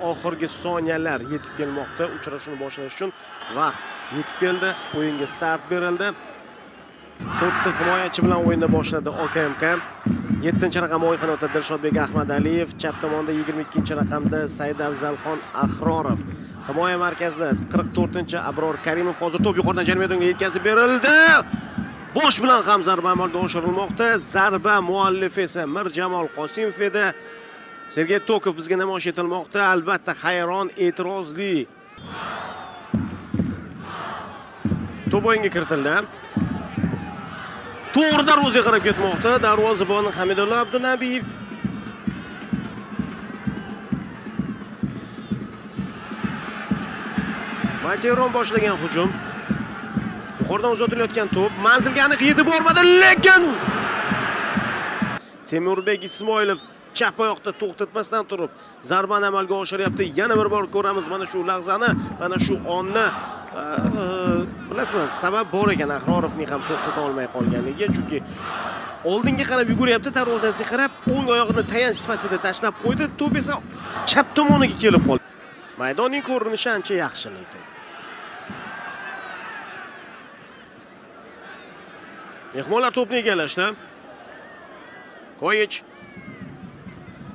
oxirgi soniyalar yetib kelmoqda. Uchrashuvni boshlash uchun vaqt yetib keldi. O'yinga start berildi. 4 himoyachi bilan o'yinni boshladi OKMK. 7-raqam o'yin qanotida Dilshodbek Ahmadaliyev, chap tomonda 22-raqamda Saidafzalxon Ahrorov. Himoya markazida 44-Abror Karimov. Hozir to'p yuqoridan jarima maydoniga yetkazib berildi. Bosh bilan ham zarba amalga oshirilmoqda. Zarba muallifi esa Mirjamol Qosimov edi. Sergey Tokov bizga namoyish etilmoqda. Albatta hayron, e'tirozli. To'p o'yinga kiritildi. To'g'ri darvozaga qarab ketmoqda. Darvozabon Hamidullo Abdunabiyev. Materon boshlagan hujum. Yuqoridan uzatilayotgan to'p manzilga aniq yetib bormadi, lekin Temurbek Ismoilov chap oyoqda to'xtatmasdan turib zarbani amalga oshiryapti. Yana bir bor ko'ramiz mana shu lahzani, mana shu onni. Bilasizmi, sabab bor ekan Ahrorovning ham to'xtata olmay qolganligi, chunki oldinga qarab yuguryapti, darvozasiga qarab o'ng oyog'ini tayanch sifatida tashlab qo'ydi, to'p esa chap tomoniga kelib qoldi. Maydonning ko'rinishi ancha yaxshi lekin. Mehmonlar to'pni egallashdi. Koyich.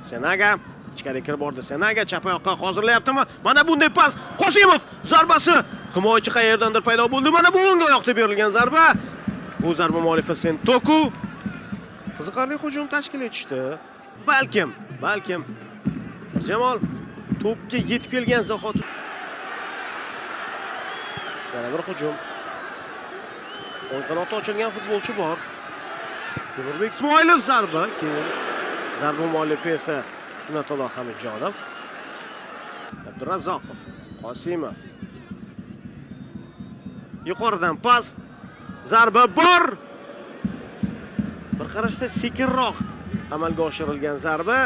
Senaga ichkariga kirib bordi. Senaga chap oyoqqa hozirlayaptimi? Mana bunday pas. Qosimov zarbasi. Himoyachi qayerdandir paydo bo'ldi. Mana bu o'ng oyoqda berilgan zarba. Bu zarba muallifi Sentoku. Qiziqarli hujum tashkil etishdi. Balkim Jamol to'pga yetib kelgan zahot. Yana bir hujum. O'ng qanotda ochilgan futbolchi bor. Temurbek Ismoilov zarba. Keyin zarba muallifi esa Sunnatulloh Hamidjonov. Abdurazzoqov, Qosimov. Yuqoridan pas. Zarba bor. Bir qarashda sekinroq amalga oshirilgan zarba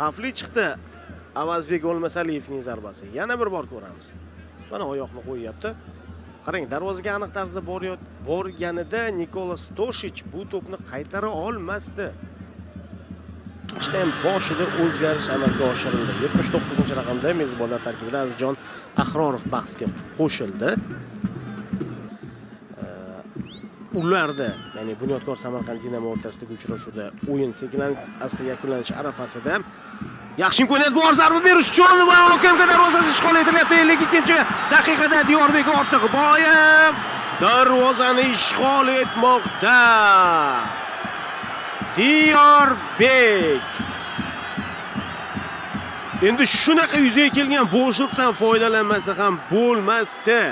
xavfli chiqdi. Avazbek O'lmasaliyevning zarbasi. Yana bir bor ko'ramiz. Mana oyoqni qo'yyapti. Qarang, darvozaga aniq tarzda borganida Nikolas Toshich bu to'pni qaytara olmasdi. Ikkinchidan boshida o'zgarish amalga oshirildi. 79-raqamda mezbonlar tarkibida Azizjon Ahrorov bahsga qo'shildi. Ularda, ya'ni Bunyodkor Samarqand Dinamo o'rtasidagi uchrashuvda o'yin sekinlanib asta yakunlanish arafasida yaxshi imkoniyat bor zarba berish uchun va OKMK darvozasi ishg'ol etilyapti. 52-daqiqada Diyorbek Ortiqboyev darvozani ishg'ol etmoqda. Diyorbek endi shunaqa yuzaga kelgan bo'shliqdan foydalanmasa ham bo'lmasdi.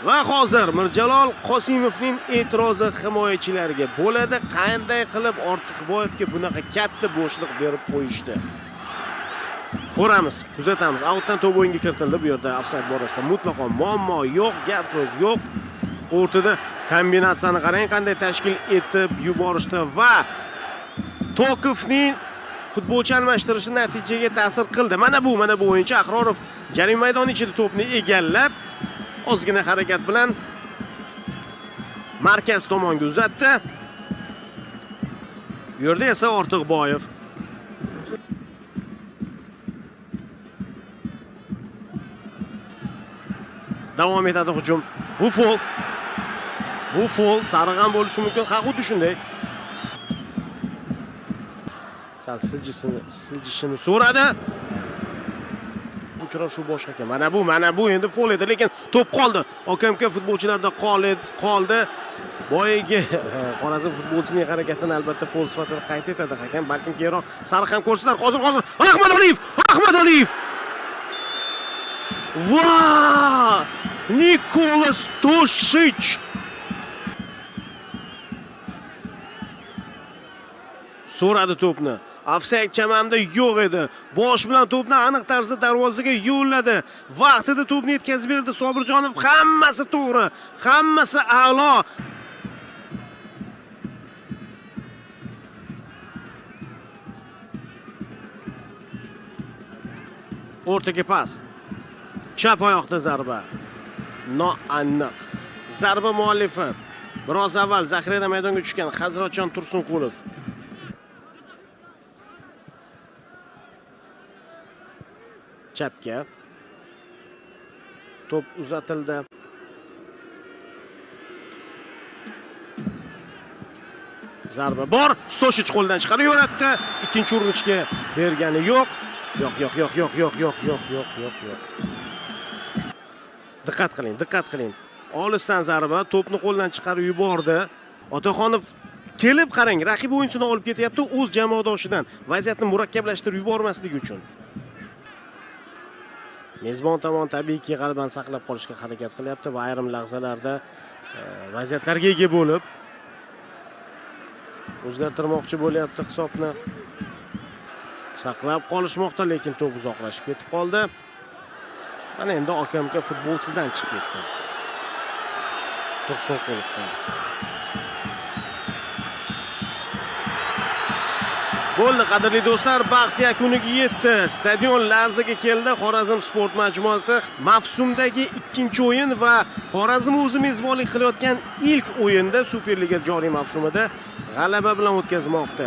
Va hozir Mirjalol Qosimovning e'tirozi himoyachilarga bo'ladi. Qanday qilib Ortiqboyevga bunaqa katta bo'shliq berib qo'yishdi? Ko'ramiz, kuzatamiz. Outdan to'p o'yinga kiritildi. Bu yerda ofsayd borasida mutlaqo muammo yo'q, gap so'z yo'q. O'rtada kombinatsiyani qarang, qanday tashkil etib yuborishdi va Tokovning futbolchi almashtirishi natijaga ta'sir qildi. Mana bu o'yinchi Ahrorov jarima maydoni ichida to'pni egallab ozgina harakat bilan markaz tomonga uzatdi. Bu yerda esa Ortiqboyev davom etadi hujum. Bu foul sariq ham bo'lishi mumkin. Ha, xuddi shunday. Sal siljishini so'radi. Uchrashuv boshqa ekan. Mana bu endi foul edi, lekin to'p qoldi. OKMK futbolchilarida qoldi. Boyagi Xorazm futbolchisining harakatini albatta foul sifatida qayd etadi hakam. Balkim keyinroq sariq ham ko'rsatar. Hozir Ahmadaliyev. Va! Nikolas Toshich so'radi to'pni. Ofsayd chamamda yo'q edi. Bosh bilan to'pni aniq tarzda darvozaga yo'lladi. Vaqtida to'pni yetkazib berdi Sobirjonov. Hammasi to'g'ri, hammasi a'lo. O'rtaga pas. Chap oyoqda zarba. Noaniq. Zarba muallifi biroz avval zaxiradan maydonga tushgan Hazratjon Tursunqulov. chapga. To'p uzatildi. Zarba bor. Stoshich qo'ldan chiqarib yo'natdi. Ikkinchi urinishga bergani yo'q. Yo'q. Diqqat qiling. Olisdan zarba, to'pni qo'ldan chiqarib yubordi. Otaxonov kelib qarang, raqib o'yinchisini olib ketyapti o'z jamoadoshidan, vaziyatni murakkablashtirib yubormasligi uchun. Mezbon tomon tabiiyki g'alabani saqlab qolishga harakat qilyapti va ayrim lahzalarda vaziyatlarga ega bo'lib o'zgartirmoqchi bo'lyapti hisobni. Saqlab qolishmoqda, lekin to'p uzoqlashib ketib qoldi. Mana endi OKMK futbolchidan chiqib ketdi. Tursunqulovdan. Bo'ldi qadrli do'stlar, bahs yakuniga yetdi. Stadion larzaga keldi. Xorazm sport majmuasi mavsumdagi ikkinchi o'yin va Xorazm o'zi mezbonlik qilayotgan ilk o'yinda Superliga joriy mavsumida g'alaba bilan o'tkazmoqda.